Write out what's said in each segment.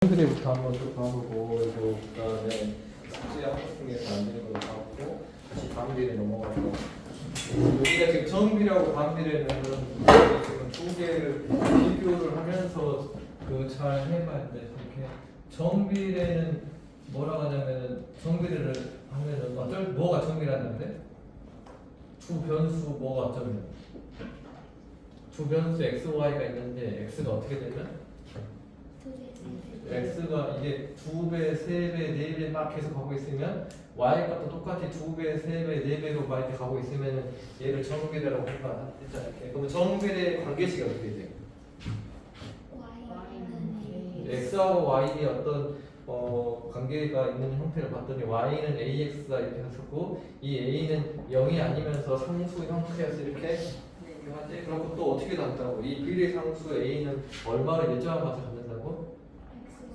그래부터 한번 또 봐보고 그다음에 숙제 학습 중에서 안 되는 거 봐보고 다시 다음 비례 넘어가고 여기가 지금 정비례하고 반비례는 지금 두 개를 비교를 하면서 그 잘 해봐야 돼. 이렇게 정비례는 뭐라고 하냐면은 정비례를 하면은 어쩔 뭐가 정비례하는데 두 변수 뭐가 어쩌면 두 변수 x, y가 있는데 x가 어떻게 되면 x가 이게 2배, 3배, 4배 막 계속 가고 있으면 y 값도 똑같이 2배, 3배, 4배로 막 이렇게 가고 있으면 얘를 정비례라고 했잖아. 그러면 정비례 관계식이 어떻게 돼요? x하고 y의 어떤 관계가 있는 형태를 봤더니 y는 ax가 이렇게 했었고 이 a는 0이 아니면서 상수 형태여서 이렇게 하지. 그럼 또 어떻게 나왔다고? 이 비례상수 a는 얼마를 예정한 값을 갖는다고?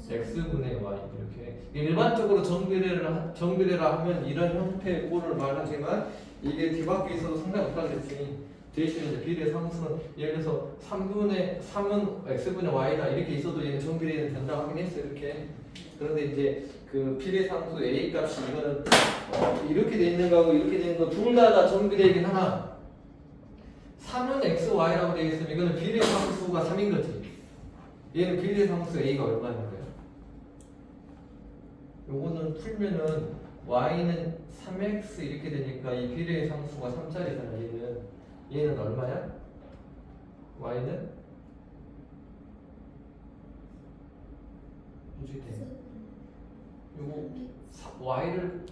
x분의 y 이렇게 일반적으로 정비례라 하면 이런 형태의 꼴을 말하지만 이게 뒤바뀌어 있어도 상관없다고 그랬지. 대신에 이제 비례 상수는 예를 들어서 3은 x분의 y다 이렇게 있어도 얘는 정비례는 된다고 하긴 했어 이렇게. 그런데 이제 그 비례 상수 a 값이 이거는 이렇게 돼 있는 거하고 이렇게 돼 있는 거 둘 다 정비례이긴 하나 3은 x, y라고 되어 있으면 이거는 비례 상수가 3인 거지. 얘는 비례 상수 a가 얼마인 거야? 요거는 풀면은 y는 3x 이렇게 되니까 이 비례의 상수가 3짜리잖아. 얘는 얼마야? y는 어떻게 돼? 요거 y를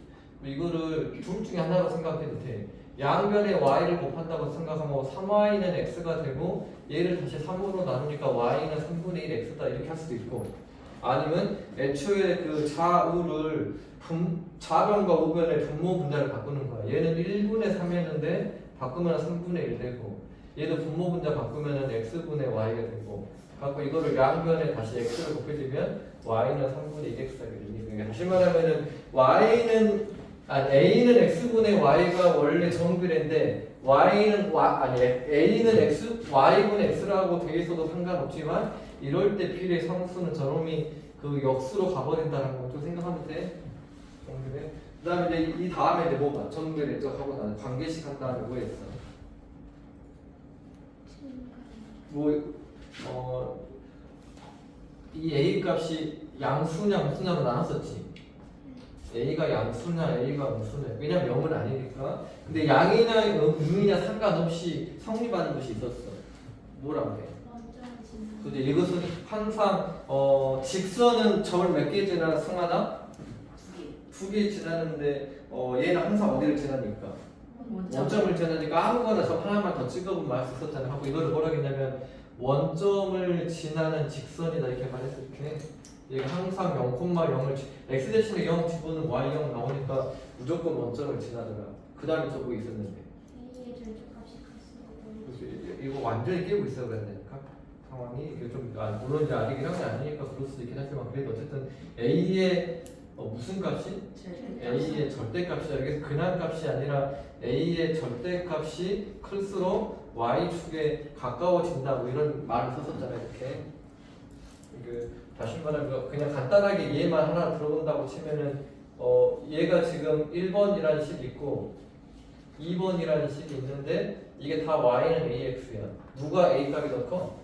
이거를 둘 중에 하나로 생각해도 돼. 양변에 y를 곱한다고 생각하면 3y는 x가 되고 얘를 다시 3으로 나누니까 y는 3분의 1 x다 이렇게 할 수도 있고 아니면 애초에 그 좌우를 좌변과 우변의 분모 분자를 바꾸는 거야. 얘는 1분의 3이었는데 바꾸면 3분의 1 되고 얘도 분모 분자 바꾸면 x분의 y가 되고 갖고 이거를 양변에 다시 x를 곱해주면 y는 3분의 1x가 되거든요. 그러니까 다시 말하면은 a는 x분의 y가 원래 정비례인데 a는 x, y분의 x라고 되어 있어도 상관없지만 이럴 때 비례 상수는 저놈이 그 역수로 가버린다는 것도 생각하면 돼. 정비례. 그 다음에 이제 이 다음에 이제 뭐가 정비례 하고 나는 관계식 한 다음에 뭐 했어? 이 a 값이 양수냐 무수냐로 나눴었지. a가 양수냐 a가 무수냐 왜냐면 0은 아니니까. 근데 양이냐 음이냐 상관없이 성립하는 것이 있었어. 뭐라고 해? 근데 이것은 항상 직선은 점을 몇 개 지나 승하나? 두 개 지나는데 얘는 항상 어디를 지나니까? 원점을 지나니까 아무거나 점 하나만 더 찍어보면 알 수 있었잖아. 하고 이거를 뭐라고 했냐면 원점을 지나는 직선이다 이렇게 말했어. 이렇게 얘가 항상 0,0을 x 대신에 0 집어넣으면 y 0 나오니까 무조건 원점을 지나더라. 그 다음에 또 뭐 있었는데 이거 완전히 깨고 있어 그랬다니까 상황이. 이게 좀 물론 이제 아직 1학년 아니니까 그럴 수도 있긴 하지만 그래도 어쨌든 a의 무슨 값이? a의 절대값이야. 그래서 근한값이 아니라 a의 절대값이 클수록 y축에 가까워진다 뭐 이런 말을 썼었잖아요. 이렇게 다시 말하면 그냥 간단하게 얘만 하나 들어본다고 치면은 얘가 지금 1번이라는 식이 있고 2번이라는 식이 있는데 이게 다 y는 ax야. 누가 a 값이 더 커?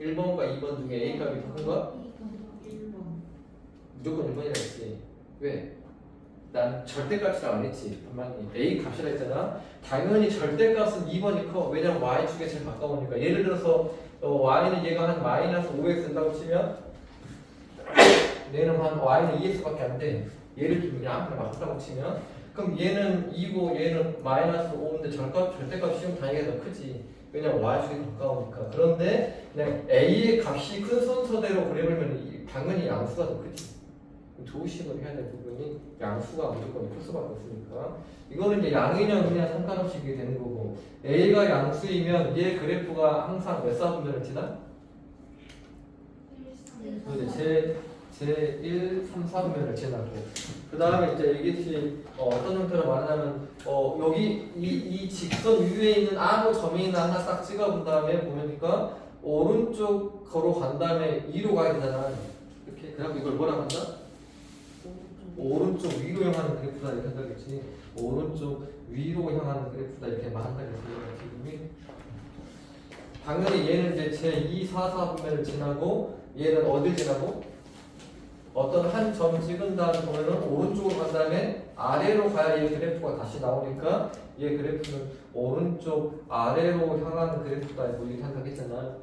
1번과 2번 중에 a 값이 더 큰가? 1번. 무조건 1번이라 했지. 왜? 난 절대값이라고 안 했지. 분명히 a 값이라 했잖아. 당연히 절대값은 2번이 커. 왜냐면 y축에 제일 가까우니까. 예를 들어서 y는 얘가 한 마이너스 5x 된다고 치면 얘는 한 y는 2x밖에 안 돼. 얘를 그냥 아무나 맞다고 치면 그럼 얘는 2고 얘는 마이너스 5인데 절대값 시험 단위가 더 크지. 왜냐면 y축에 가까우니까. 그런데 그냥 a의 값이 큰 순서대로 그려보면 당연히 양수가 더 크지. 조심을 해야 될 부분이 양수가 무조건 클 수밖에 없으니까 이거는 이제 양이냐 음이냐 상관없이 이게 되는 거고 a가 양수이면 얘 그래프가 항상 몇 사분면을 지나? 제 1, 3, 4분면을 지나고 그 다음에 이제 이것이 어떤 형태로 말하냐면 여기 이 직선 위에 있는 아무 점이나 하나 딱 찍어본 다음에 보니까 오른쪽으로 간 다음에 2로 가야 되잖아. 이렇게 그래갖고 이걸 뭐라고 한다? 오른쪽 위로 향하는 그래프다 이렇게 한다겠지. 오른쪽 위로 향하는 그래프다 이렇게 말한다 그랬어요. 지금이 당연히 얘는 이제 제 2, 4, 4분면을 지나고 얘는 어딜 지나고 어떤 한 점 찍은 다음 보면은 오른쪽으로 간 다음에 아래로 가야 이 그래프가 다시 나오니까 얘 그래프는 오른쪽 아래로 향하는 그래프다 뭐 이렇게 한다겠잖아.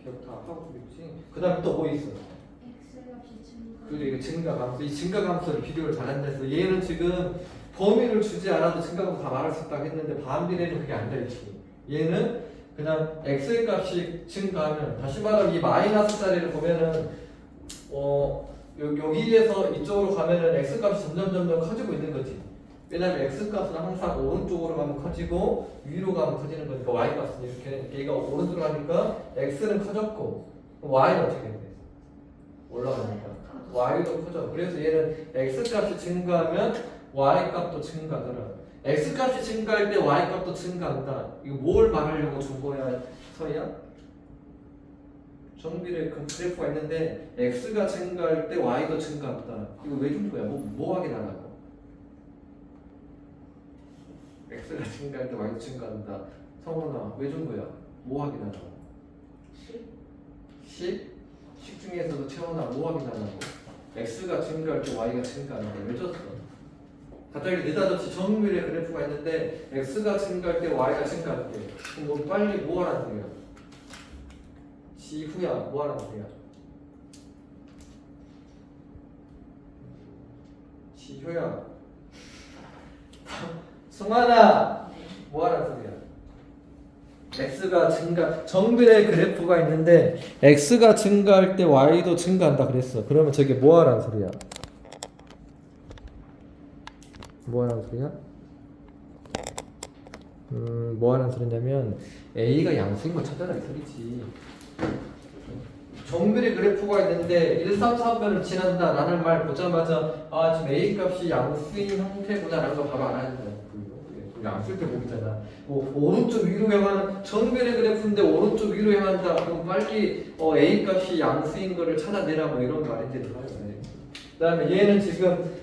기억 다 하고 있지. 그 다음에 또 뭐 있어? 그리고 이거 증가감수. 이 증가감수를 비교를 잘한댔어. 얘는 지금 범위를 주지 않아도 증가감수 다 말할 수 있다고 했는데 반비례는 그게 안 되지. 얘는 그냥 x의 값이 증가하면 다시 말하면 이 마이너스 자리를 보면은 여기에서 이쪽으로 가면은 x 값이 점점 커지고 있는 거지. 왜냐면 x 값은 항상 오른쪽으로 가면 커지고 위로 가면 커지는 거니까 y 값은 이렇게 얘가 오른쪽으로 가니까 x는 커졌고 y는 어떻게 돼? 올라가니까 y도 커져. 그래서 얘는 x 값이 증가하면 y 값도 증가하더라. x 값이 증가할 때 y 값도 증가한다. 이거 뭘 말하려고 준 거야, 서희야? 정비례 그래프가 있는데 x가 증가할 때 y도 증가한다. 이거 왜 준 거야? 뭐 확인하라고? x가 증가할 때 y도 증가한다. 성훈아, 왜 준 거야? 뭐 확인하라고? 식? 식 중에서도 채원아 뭐 확인하라고? x가 증가할 때 y가 증가한다. 왜 줬어? 갑자기 느닷없이 정비례 그래프가 있는데 x가 증가할 때 y가 증가할 때 그럼 뭐 빨리 뭐 하라는 거야? 지후야 뭐 하라는 거야? 지효야 승환아 뭐 하라는 소리야? x가 증가 정비례 그래프가 있는데 x가 증가할 때 y도 증가한다 그랬어. 그러면 저게 뭐 하라는 소리야? 뭐 하는 소리야? 뭐 하는 소리냐면 A가 양수인 거 찾아라 이 소리지. 정비례 그래프가 있는데 1, 3, 4변을 지난다 라는 말 보자마자 아 지금 A 값이 양수인 형태구나 라는 거 바로 알아야 된다. 양수일 때 보이잖아. 뭐 오른쪽 위로 향하는 정비례 그래프인데 오른쪽 위로 향한다. 그럼 빨리 A 값이 양수인 거를 찾아내라 뭐 이런 말인데 그 다음에 얘는 지금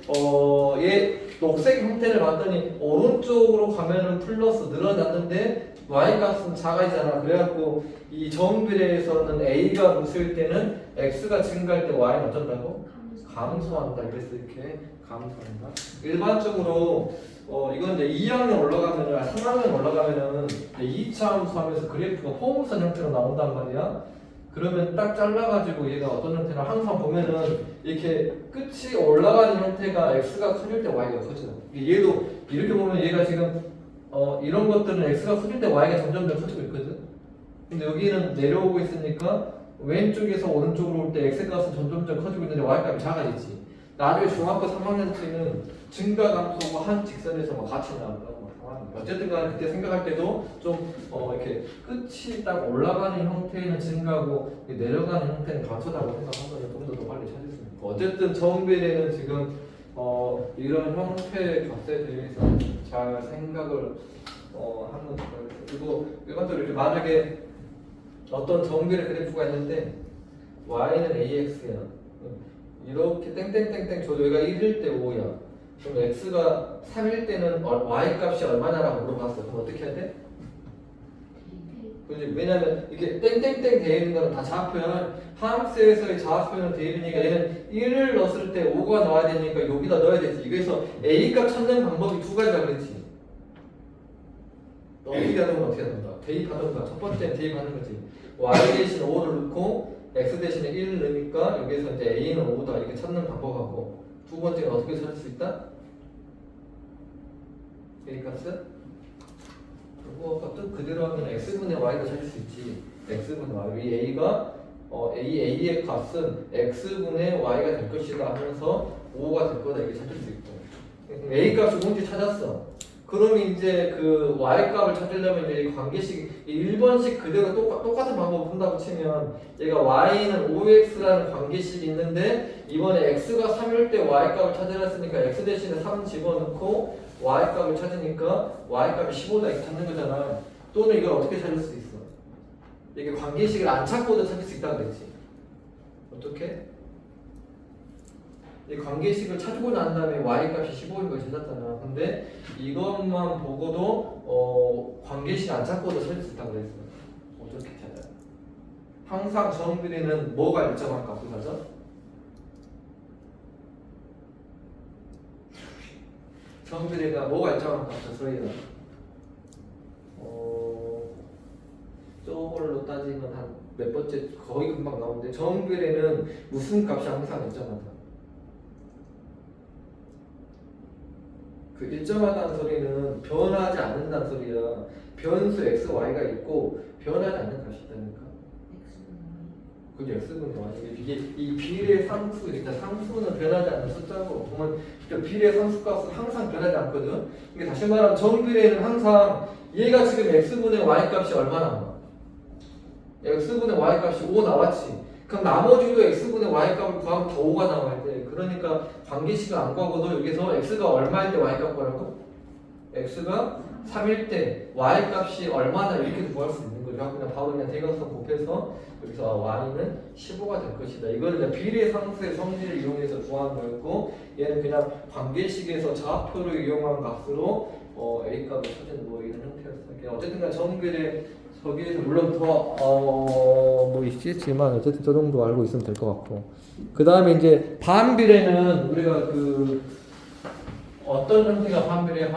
얘 녹색 형태를 봤더니 오른쪽으로 가면은 플러스 늘어났는데 y값은 작아지잖아. 그래갖고 이 정비례에서는 a가 무수일 때는 x가 증가할 때 y는 어쩐다고? 감소한다. 그래서 이렇게 감소한다. 일반적으로 이건 이제 2학년 올라가면은 3학년 올라가면은 2차 함수하면서 그래프가 포물선 형태로 나온단 말이야. 그러면 딱 잘라가지고 얘가 어떤 형태나 항상 보면은 이렇게 끝이 올라가는 형태가 x가 커질 때 y가 커져. 얘도 이렇게 보면 얘가 지금 이런 것들은 x가 커질 때 y가 점점 더 커지고 있거든. 근데 여기는 내려오고 있으니까 왼쪽에서 오른쪽으로 올 때 x 값은 점점 더 커지고 있는데 y 값이 작아지지. 나중에 중학교 3학년 때는 증가 감소가 한 직선에서 막 같이 나온다. 어쨌든 간에 그때 생각할 때도 좀 이렇게 끝이 딱 올라가는 형태는 증가하고 내려가는 형태는 감소다고 생각하면 좀 더 빨리 찾을 수 있고 어쨌든 정비례는 지금 이런 형태의 값에 대해서 잘 생각을 하는 거예요. 그리고 일반적으로 이렇게 만약에 어떤 정비례 그래프가 있는데 y는 ax야 이렇게 땡땡땡땡 줘도 얘가 1일 때 5야. 그럼 x가 3일 때는 y 값이 얼마냐라고 물어봤어. 그럼 어떻게 해야 돼? 그지? 왜냐면 이게 땡땡땡 되어 있는 거는 다 좌표야. 함수에서의 좌표는 되어 있으니까 얘는 1을 넣었을 때 5가 나와야 되니까 여기다 넣어야 되지. 그래서 a 값 찾는 방법이 두 가지라고 그랬지. 어떻게 하든 어떻게 하든가. 대입하든가. 첫 번째는 대입하는 거지. y 대신 5를 넣고 x 대신에 1을 넣으니까 여기서 이제 a는 5다 이렇게 찾는 방법하고 두 번째는 어떻게 찾을 수 있다? A 값은? 그거 값도 그대로 하면 x분의 y가 찾을 수 있지. x분의 y. 이 a가 a의 값은 x분의 y가 될 것이다 하면서 5가 될 거다 이렇게 찾을 수 있고. a 값이 뭔지 찾았어. 그러면 이제 그 y 값을 찾으려면 이제 이 관계식 1번식 그대로 똑같은 방법을 푼다고 치면 얘가 y는 5x라는 관계식이 있는데 이번에 x가 3일 때 y 값을 찾으려 했으니까 x 대신에 3 집어넣고 y 값을 찾으니까 y 값이 15다 이렇게 찾는 거잖아. 또는 이걸 어떻게 찾을 수 있어? 이게 관계식을 안 찾고도 찾을 수 있다고 그랬지. 어떻게? 이 관계식을 찾고 난 다음에 y 값이 15인 걸 찾았잖아. 근데 이것만 보고도 관계식 안 찾고도 찾을 수 있다고 그랬어. 어떻게 찾아? 항상 정비례는 뭐가 일정한 값을 가져? 정비례가 뭐가 일정한 값이죠? 저희는 저걸로 따지면 한 몇 번째 거의 금방 나오는데 정비례는 무슨 값이 항상 일정하다. 그 일정하다는 소리는 변하지 않는다는 소리야. 변수 x, y가 있고 변하지 않는 값이 있다니까. 그게 x분의 y. 이게 이 비례 상수니까 상수는 변하지 않는 숫자고 보면 그 비례 상수 값은 항상 변하지 않거든. 이게 다시 말하면 정비례는 항상 얘가 지금 x분의 y 값이 얼마 나와? x분의 y 값이 5 나왔지. 그럼 나머지도 x분의 y 값을 구하면 더 5가 나와야 돼. 그러니까 관계식을 안 구하고도 여기서 x가 얼마일 때 y 값 구하라고? x가 3일 때 y 값이 얼마나 이렇게 구할 수 있는 거죠. 그냥 바로 그냥 대각선 곱해서 여기서 y는 15가 될 것이다. 이거는 비례 상수의 성질을 이용해서 구하는 거였고, 얘는 그냥 관계식에서 좌표를 이용한 값으로 a 값을 찾는 뭐 이런 형태였어. 어쨌든 간 정비례 저기에서 물론 더 있겠지만 어쨌든 저 정도 알고 있으면 될 것 같고, 그 다음에 이제 반비례는 우리가 그 어떤 형태가 반비례야?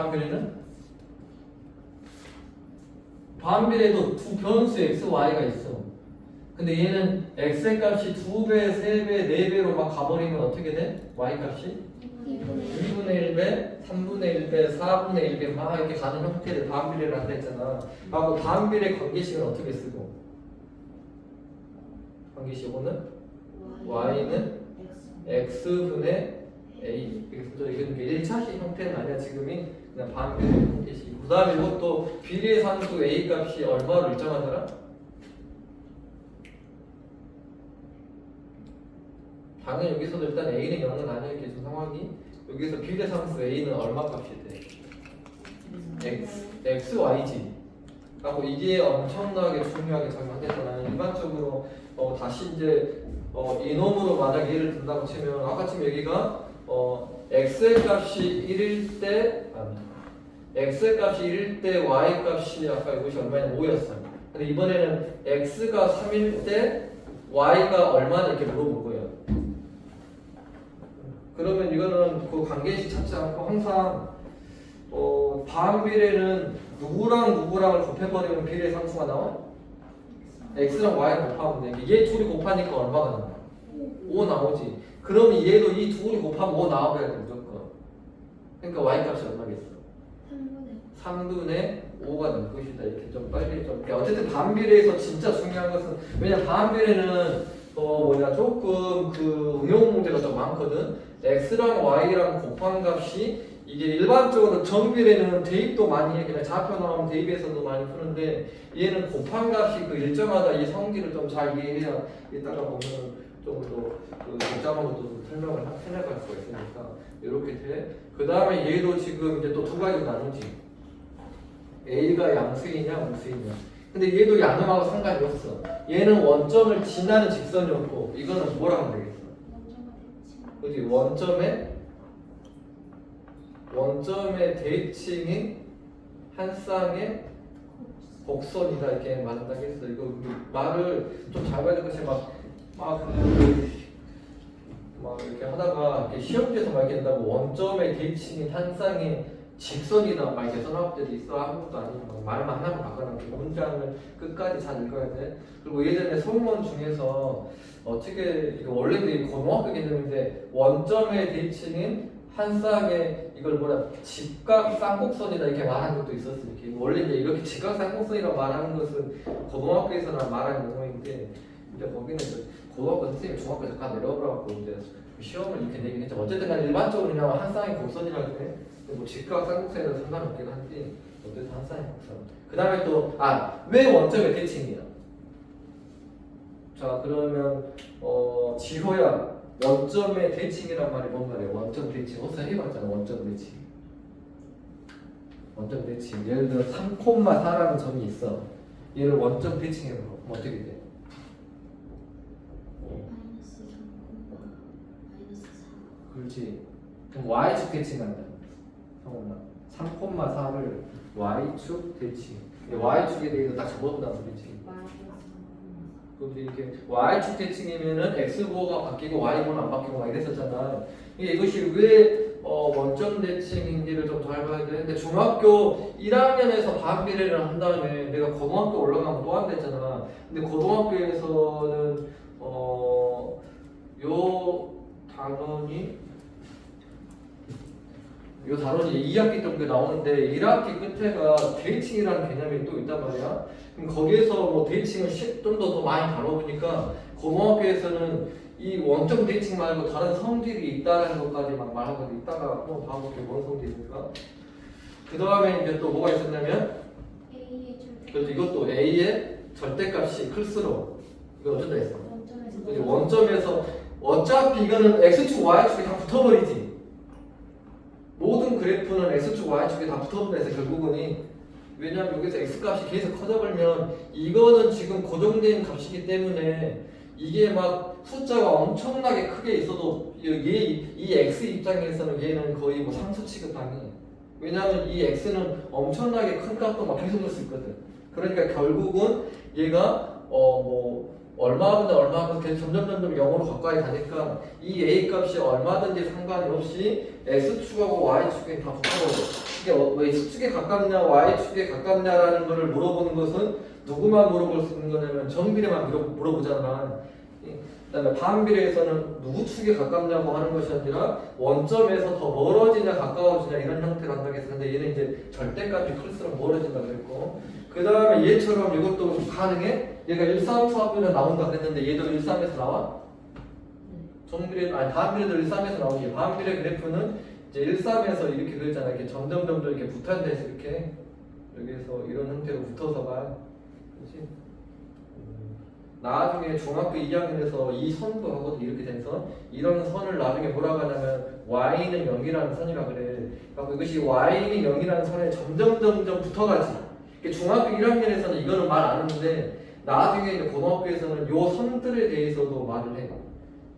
반비례도 두 변수 x, y가 있어. 근데 얘는 x의 값이 2배, 3배, 4배로 막 가버리면 어떻게 돼? y 값이 2분의 1배, 3분의 1배, 4분의 1배 막 이렇게 가는 형태를 반비례를 한다 했잖아. 하고 반비례 관계식은 어떻게 쓰고? 관계식은 y는 x분의 a. 이건 1차식 형태는 아니야. 지금이 그냥 반비례 관계식. 그 다음에 이것도 비례 상수 a 값이 얼마로 일정하더라? 당연히 여기서도 일단 a는 0은 아니야. 이렇게 좀 상황이 여기서 비례 상수 a는 얼마 값이 돼? x, y지. 하고 이게 엄청나게 중요하게 작용하겠잖아. 일반적으로 다시 이제 이놈으로 만약 예를 든다고 치면 아까 지금 여기가 x의 값이 1일 때 x의 값이 1일 때 y 값이 아까 이것이 얼마냐 5였어요. 근데 이번에는 x가 3일 때 y가 얼마나 이렇게 물어본 거예요. 그러면 이거는 그 관계식 찾지 않고 항상 반비례는 누구랑을 곱해버리면 비례 상수가 나와? x랑 y랑 곱하면 돼. 얘 둘이 곱하니까 얼마가 나와? 5 나오지. 그러면 얘도 이 둘이 곱하면 5 나와야 돼 무조건. 그러니까 y 값이 얼마겠어? 3분의 5가 될 것이다. 이렇게 좀 빨리 좀. 어쨌든 반비례에서 진짜 중요한 것은 왜냐 반비례는 조금 그 응용 문제가 좀 많거든. x랑 y랑 곱한 값이 이게 일반적으로 정비례는 대입도 많이 해. 그냥 좌표 나오면 대입에서도 많이 푸는데 얘는 곱한 값이 그 일정하다. 이 성질을 좀 잘 이해해야 이따가 보면 좀 더 그 복잡한 것도 좀 설명을 해나갈 수가 있으니까 이렇게 돼. 그 다음에 얘도 지금 이제 또 두 가지로 나누지. a가 양수이냐 무수이냐. 근데 얘도 양음하고 상관이 없어. 얘는 원점을 지나는 직선이었고 이거는 뭐라 하면 되겠어? 그지? 원점의 대칭인 한 쌍의 곡선이다 이렇게 말한다겠어. 이거 말을 좀 잘 봐야 될 것이 막 이렇게 하다가 이렇게 시험지에서 막 이렇게 한다고 원점의 대칭인 한 쌍의 직선이다 막 이렇게 써놓은 때도 있어. 아무것도 아니고 말만 하나만 바꿔놓고 문장을 끝까지 잘 읽어야 돼. 그리고 예전에 소문 중에서 어떻게 이거 원래는 고등학교 개념인데 원점의 대칭인 한 쌍의 이걸 직각 쌍곡선이다 이렇게 말하는 것도 있었어. 이렇게 원래 이렇게 직각 쌍곡선이라고 말하는 것은 고등학교에서나 말하는 용어인데 이제 거기는 고등학교 선생님이 중학교 잠깐 내려오라고 이제 시험을 이렇게 내긴 했죠. 어쨌든 간 일반적으로 그냥 한 쌍의 곡선이라고 해. 뭐 직각 쌍곡선이라도 상관없긴 한데 어쨌든 한 쌍의 곡선. 그 다음에 또 왜 원점의 대칭이야? 자 그러면 지호야 원점의 대칭이란 말이 뭔 말이야? 원점 대칭 혹시 해봤잖아. 원점 대칭 예를 들어 3,4라는 점이 있어. 얘를 원점 대칭해봐. 어떻게 돼? 그렇지. 그럼 y축 대칭한다. 성훈아. 3,4를 y축 대칭. y축에 대해서 딱 적어본다는 소리지. 그럼 이렇게 y축 대칭이면은 x번호가 바뀌고 y번호 안 바뀌고 막 이랬었잖아. 이것이 왜 원점 대칭인지를 좀 더 알아야 되는데 중학교 1학년에서 반비례를 한 다음에 내가 고등학교 올라가면 또 한댔잖아. 근데 고등학교에서는 요 단원이 2학기 정도에 나오는데 1학기 끝에가 대칭이라는 개념이 또 있단 말이야. 그럼 거기에서 뭐 대칭을 좀 더 많이 다뤄보니까 고등학교에서는 이 원점 대칭 말고 다른 성질이 있다는 것까지 막 말하거든. 이따가 한번 봐볼게 뭔 성질일까. 그 다음에 이제 또 뭐가 있었냐면 그래서 이것도 A의 절대값이 클수록 이거 어쩐다 했어. 원점에서 어차피 이거는 X축 Y축에 다 붙어버리지. 모든 그래프는 X축 Y축에 다 붙어버려서 결국은 왜냐하면 여기서 X값이 계속 커져버리면 이거는 지금 고정된 값이기 때문에 이게 막 숫자가 엄청나게 크게 있어도 이 X 입장에서는 얘는 거의 뭐 상수 취급당해. 왜냐하면 이 X는 엄청나게 큰 값도 막 계속 줄 수 있거든. 그러니까 결국은 얘가 뭐 얼마보다 얼마보다 계속 점점 0으로 가까이 가니까 이 A 값이 얼마든지 상관이 없이 X축하고 Y축에 다 붙어버려. 이게 X축에 가깝냐 Y축에 가깝냐라는 거를 물어보는 것은 누구만 물어볼 수 있는 거냐면 정비례만 물어보잖아. 그 다음에 반비례에서는 누구 축에 가깝냐고 하는 것이 아니라 원점에서 더 멀어지냐 가까워지냐 이런 형태로 한다고 했었는데 얘는 이제 절대값이 클수록 멀어진다고 그랬고 그 다음에 얘처럼 이것도 가능해? 얘가 1, 3, 4분에 나온다 그랬는데 얘도 1, 3에서 나와? 반비례도 1, 3에서 나오지. 반비례 그래프는 이제 1, 3에서 이렇게 그랬잖아. 이렇게 점점 이렇게 붙은 데서 이렇게 여기서 이런 형태로 붙어서 가. 그렇지? 나중에 중학교 2학년에서 이 선도 하거든. 이렇게 된 선. 이런 선을 나중에 뭐라고 하냐면 y는 0이라는 선이라 그래. 그러니까 이것이 y는 0이라는 선에 점점 붙어가지. 중학교 1학년에서는 이거는 말 안 하는데 나중에 이제 고등학교에서는 요 선들에 대해서도 말을 해.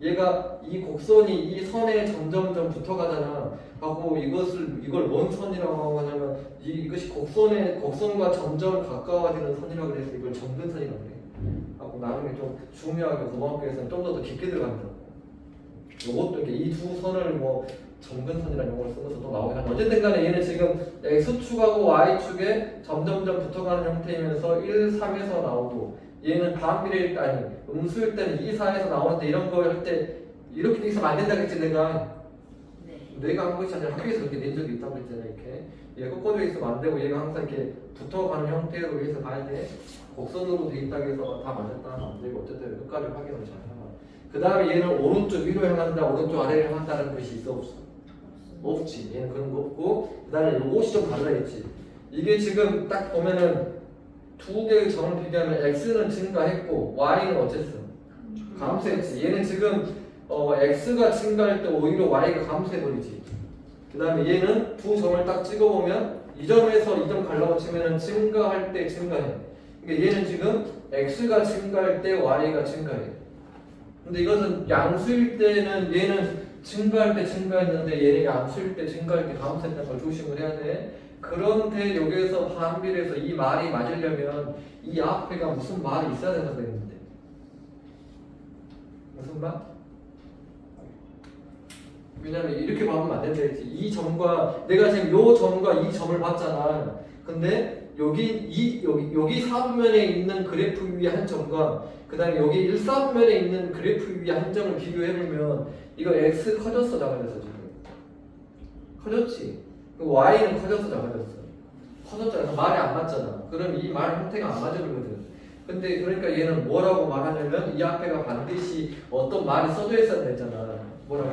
얘가 이 곡선이 이 선에 점점 붙어가잖아. 하고 이걸 뭔 선이라고 하냐면 이것이 곡선과 점점 가까워지는 선이라고 해서 이걸 점근선이라고 해. 하고 나중에 좀 중요하게 고등학교에서는 좀 더 깊게 들어간다. 요것도 이렇게 이 두 선을 뭐 점근선이라는 용어를 쓰면서 또 나오긴 하는데 어쨌든 간에 얘는 지금 X축하고 Y축에 점점 붙어가는 형태이면서 1, 3에서 나오고 얘는 반비례일 때 아니 음수일 때는 2, 4에서 나오는데 이런 거 할 때 이렇게 돼 있으면 안 된다 그랬지 내가 한 것이 아니라 학교에서 그렇게 낸 적이 있다고 했잖아. 이렇게 얘가 꺾어져 있으면 안 되고 얘가 항상 이렇게 붙어가는 형태로 해서 가야 돼. 곡선으로 돼 있다고 해서 다 맞았다 하면 안 되고 어쨌든 끝까지 확인을 잘 해봐. 그 다음에 얘는 오른쪽 위로 향한다 오른쪽 아래로 향한다는 것이 있어 없어? 없지. 얘는 그런 거 없고 그 다음에 요것이 좀 달라있지. 이게 지금 딱 보면은 두 개의 점을 비교하면 X는 증가했고 Y는 어쨌어? 감소했지. 얘는 지금 X가 증가할 때 오히려 Y가 감소해버리지. 그 다음에 얘는 두 점을 딱 찍어보면 이 점에서 이 점 가려고 치면은 증가할 때 증가해. 그러니까 얘는 지금 X가 증가할 때 Y가 증가해. 근데 이것은 양수일 때는 얘는 증가할 때 증가했는데 얘는 양수일 때 증가할 때 감소했다는 걸 조심을 해야 돼. 그런데 여기에서 반비례해서 이 말이 맞으려면 이 앞에가 무슨 말이 있어야 된다고 했는데 무슨 말? 왜냐면 이렇게 봐보면 안 된다 했지. 이 점과 내가 지금 요 점과 이 점을 봤잖아. 근데 여기 4분면에 있는 그래프 위에 한 점과 그 다음에 여기 1, 4분면에 있는 그래프 위에 한 점을 비교해보면 이거 x 커졌어 작아졌어 지금? 커졌지? y는 커졌어 작아졌어? 커졌잖아. 말이 안 맞잖아. 그럼 이 말 형태가 안 맞으거든. 근데 그러니까 얘는 뭐라고 말하냐면 이 앞에가 반드시 어떤 말이 써져 있어야 되잖아. 뭐라고?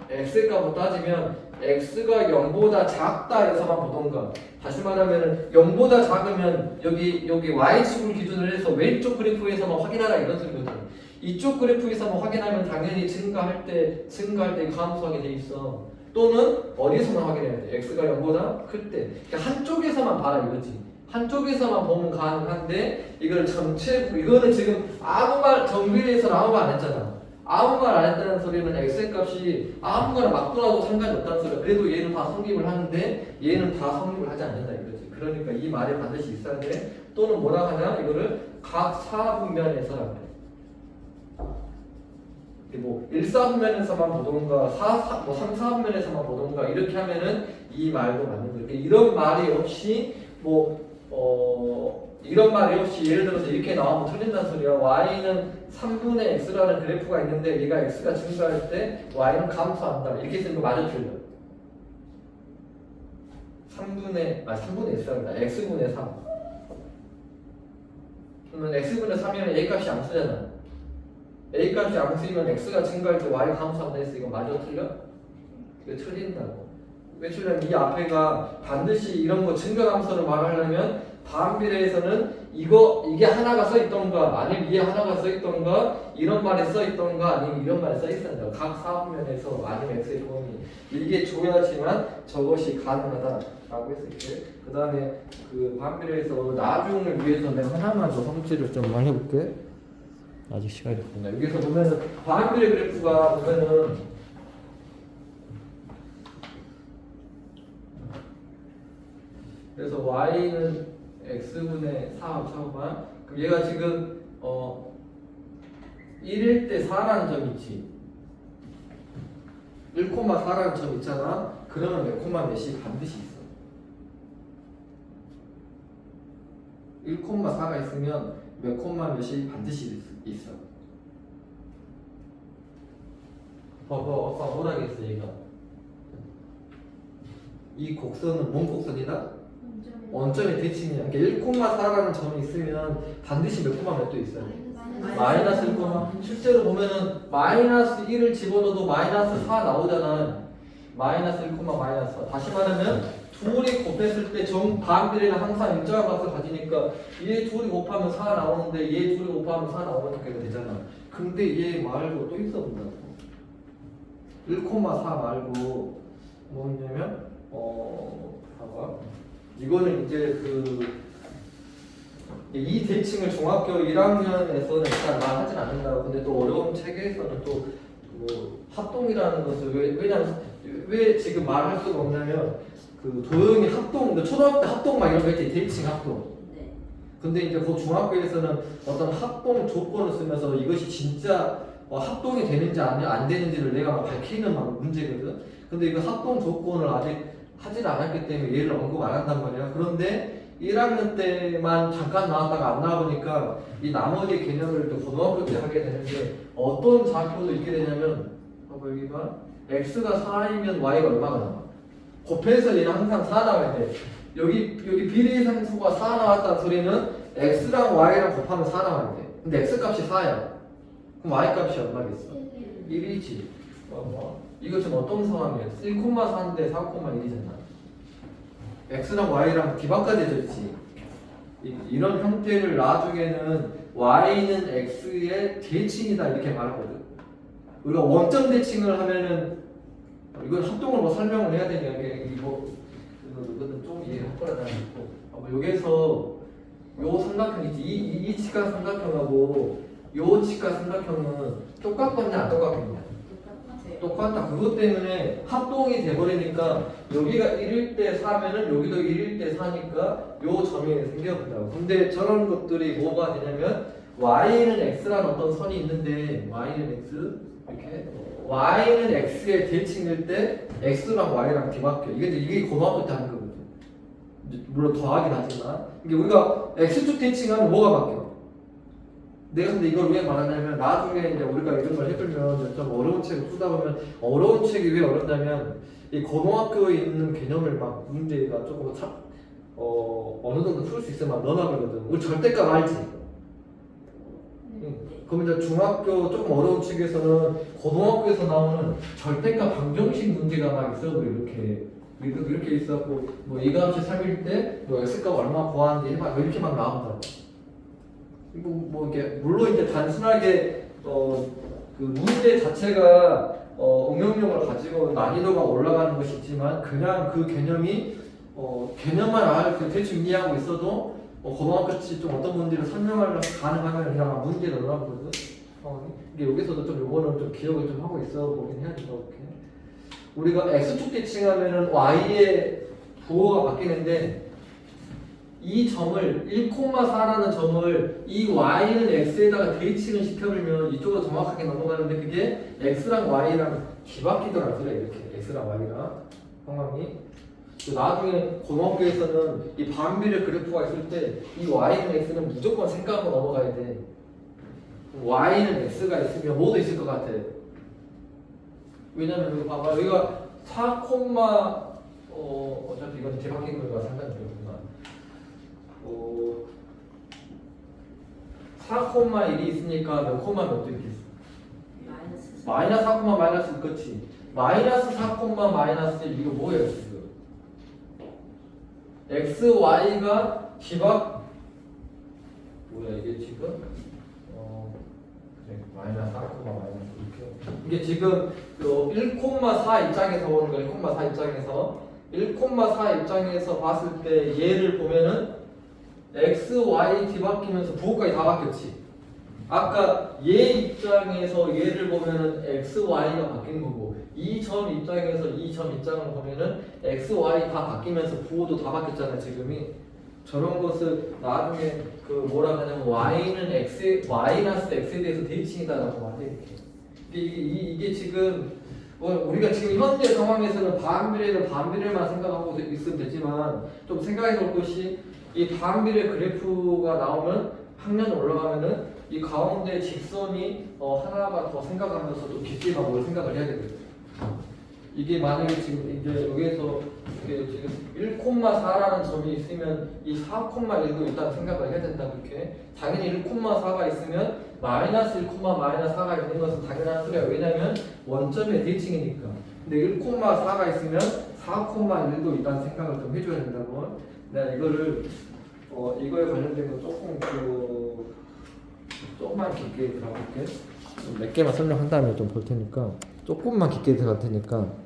x의 값을 따지면 x가 0보다 작다에서만 보던가 다시 말하면 0보다 작으면 여기 y축을 기준으로 해서 왼쪽 그래프에서만 확인하라 이런 소리거든. 이쪽 그래프에서만 확인하면 당연히 증가할 때 감소하게 돼 있어. 또는 어디서만 확인해야 돼? x가 0보다 클 때. 그러니까 한쪽에서만 봐라 이거지. 한쪽에서만 보면 가능한데 이걸 전체 이거는 지금 아무 말 정비례에서 아무 말 안 했잖아. 아무 말 안 했다는 소리는 x의 값이 아무거나 막 돌아도 상관이 없다는 소리야. 그래도 얘는 다 성립을 하는데 얘는 다 성립을 하지 않는다 이거지. 그러니까 이 말에 반드시 있어야 돼. 또는 뭐라 하냐? 이거를 각 사분면에서라고 해. 뭐 1사분면에서만 보던가 3사분면에서만 보던가 이렇게 하면은 이 말도 맞는 거예요. 이런 말이 없이 이런 말이 없이 예를 들어서 이렇게 나오면 틀린다는 소리야. y는 3분의 x라는 그래프가 있는데 얘가 x가 증가할 때 y는 감소한다. 이렇게 쓰는 거 맞아 틀려? 3분의 x라는 x분의 3. 그러면 x분의 3이면 a 값이 안 쓰잖아. a 값이 안 쓰이면 x가 증가할 때 y 감소한다 했어. 이거 맞아 틀려? 이거 틀린다고. 왜 틀리냐면 이 앞에가 반드시 이런 거 증가 감소를 말하려면 반비례에서는 이게 하나가 써 있던가 아니면 위에 하나가 써 있던가 이런 말이 써 있던가 아니면 이런 말이 써 있었는가 각 사분면에서 아니면 x의 범위 이게 줘야지만 저것이 가능하다라고 했을 때 그 다음에 그 반비례에서 나중을 위해서 내가 하나만 더 성질을 좀 말해볼게. 아직 시간이 없구나. 여기서 보면은 반비례 그래프가 보면은 그래서 y는 x분의 4 차고만 그럼 얘가 지금 1일 때 4라는 점이 있지. 1,4라는 점 있잖아. 그러면 몇 콤마 몇이 반드시 있어. 1,4가 있으면 몇 콤마 몇이 반드시 있어. 봐봐, 아까 뭐라 했어 얘가? 이 곡선은 뭔 곡선이다? 원점의 대칭이야. 그러니까 1,4라는 점이 있으면 반드시 몇 콤마 몇도 있어요. 마이너스 1, 실제로 보면은 마이너스 1을 집어넣어도 마이너스 4 나오잖아. 마이너스 1, 마이너스 4. 다시 말하면 둘이 곱했을 때 정 반비례는 항상 일정한 값을 가지니까 얘 둘이 곱하면 4 나오는데 얘 둘이 곱하면 4 나오니까 이거 되잖아. 근데 얘 말고 또 있어 본다고. 1,4 말고 뭐냐면 봐봐. 이거는 이제 이 대칭을 중학교 1학년에서는 일단 말하진 않는다고. 근데 또 어려운 책에서는 또 뭐 합동이라는 것을 왜냐면 왜 지금 말할 수가 없냐면 그 도형이 합동, 초등학교 때 합동 막 이런 거 있지. 대칭 합동. 네. 근데 이제 그 중학교에서는 어떤 합동 조건을 쓰면서 이것이 진짜 합동이 되는지 안 되는지를 내가 막 밝히는 막 문제거든. 근데 이거 합동 조건을 아직 하질 않았기 때문에 얘를 언급 안 한단 말이야. 그런데 1학년 때만 잠깐 나왔다가 안 나와보니까 이 나머지 개념을 또 고등학교 때 하게 되는데 어떤 좌표도 있게 되냐면 봐봐 여기가 x가 4이면 y가 얼마가 나와? 곱해서 얘는 항상 4 나와야 돼. 여기 비례상수가 4 나왔다는 소리는 x랑 y랑 곱하면 4 나와야 돼. 근데 x 값이 4야. 그럼 y 값이 얼마겠어? 1이지. 이거 지금 어떤 상황이야? 1,4인데 4,1이잖아. x랑 y랑 뒤바꿔져 있지. 이런 형태를 나중에는 y는 x의 대칭이다 이렇게 말하거든. 우리가 원점 대칭을 하면은 이건 합동을 뭐 설명을 해야 되냐 이거는 좀 이해할 거라는 있고. 여기서 요 삼각형 있지. 이 직각 삼각형하고 요 직각 삼각형은 똑같겠냐 안 똑같겠냐? 똑같다. 그것 때문에 합동이 돼버리니까 여기가 1일 때 4면은 여기도 1일 때 4니까 요 점이 생겨본다고. 근데 저런 것들이 뭐가 되냐면 y는 x라는 어떤 선이 있는데 y는 x 이렇게 y는 x의 대칭일 때 x랑 y랑 뒤바뀌어. 이게 고등학교 때 하는 거거든. 물론 더하긴 하지만 이게 우리가 x축 대칭하면 뭐가 바뀌어? 내가 근데 이걸 왜 말하냐면 나중에 이제 우리가 이런 걸 해보면 좀 어려운 책을 쓰다 보면 어려운 책이 왜 어렵냐면 이 고등학교에 있는 개념을 막 문제가 조금 어느 정도 풀 수 있으면 넣어놔버리거든. 우리 절대값 알지? 그럼 이제 중학교 조금 어려운 책에서는 고등학교에서 나오는 절대값 방정식 문제가 막 있어. 이렇게 있었고 뭐 이 값이 3일 때 뭐 x값 얼마 구하는지 막 이렇게 막 나온다고. 뭐 이게 물론 이제 단순하게 그 문제 자체가 응용력을 가지고 난이도가 올라가는 것이 있지만 그냥 그 개념이 개념만 대충 이해하고 있어도 고등학교 때 좀 어떤 문제를 설명하려고 가능하면 그냥 문제를 넣어보거든. 상황이. 이게 여기서도 좀 요거는 좀 기억을 좀 하고 있어 보긴 해야 된다고 이렇게. 우리가 x축 대칭하면은 y의 부호가 바뀌는데 이 점을 1,4라는 점을 이 y는 x에다가 대칭을 시켜주면 이쪽으로 정확하게 넘어가는데 그게 x랑 y랑 뒤바뀌더라 그래 이렇게 x랑 y랑 상황이. 나중에 고등학교에서는 이 반비례 그래프가 있을 때 이 y는 x는 무조건 생각하고 넘어가야 돼. y는 x가 있으면 뭐도 있을 것 같아. 왜냐면 여기 봐봐 여기가 4, 어차피 이건 뒤바뀐 거니까 상관이 없구나. 4,1이 있으니까 몇 콤마 몇도 있겠어? 마이너스 4, 마이너스 그렇지. 마이너스 4, 마이너스 1 이거 뭐예요 지금? x, y가 뭐야 이게 지금? 그래 마이너스 4, 마이너스 이렇게 이게 지금 1,4 입장에서 보는 거야. 1,4 입장에서 1,4 입장에서 봤을 때 얘를 보면은 x, y 뒤바뀌면서 부호까지 다 바뀌었지. 아까 얘 입장에서 얘를 보면은 x, y가 바뀐 거고 이 점 입장에서 이 점 입장을 보면은 x, y 다 바뀌면서 부호도 다 바뀌었잖아요. 지금이 저런 것을 나중에 그 뭐라 하냐면 y는 x, 마이너스 x에 대해서 대칭이다라고 말해 이렇게. 이게 지금 우리가 지금 현재 상황에서는 반비례만 생각하고 있으면 되지만 좀 생각해 볼 것이 이 반비례 그래프가 나오면 학년 올라가면은 이 가운데 직선이 하나가 더 생각하면서 좀 깊게 가고 생각을 해야 되거든요. 이게 만약에 지금 이제 여기에서 이게 지금 1,4라는 점이 있으면 이 4,1도 일단 생각을 해야 된다 그렇게. 당연히 1,4가 있으면 마이너스 1, 마이너스 4가 있는 것은 당연한 소리야. 왜냐면 원점의 대칭이니까. 근데 1,4가 있으면 4,1도 일단 생각을 좀 해줘야 된다고. 내가 이거를 이거에 관련된 거 조금만 깊게 들어볼게. 몇 개만 설명한 다음에 좀 볼 테니까 조금만 깊게 들어갈 테니까.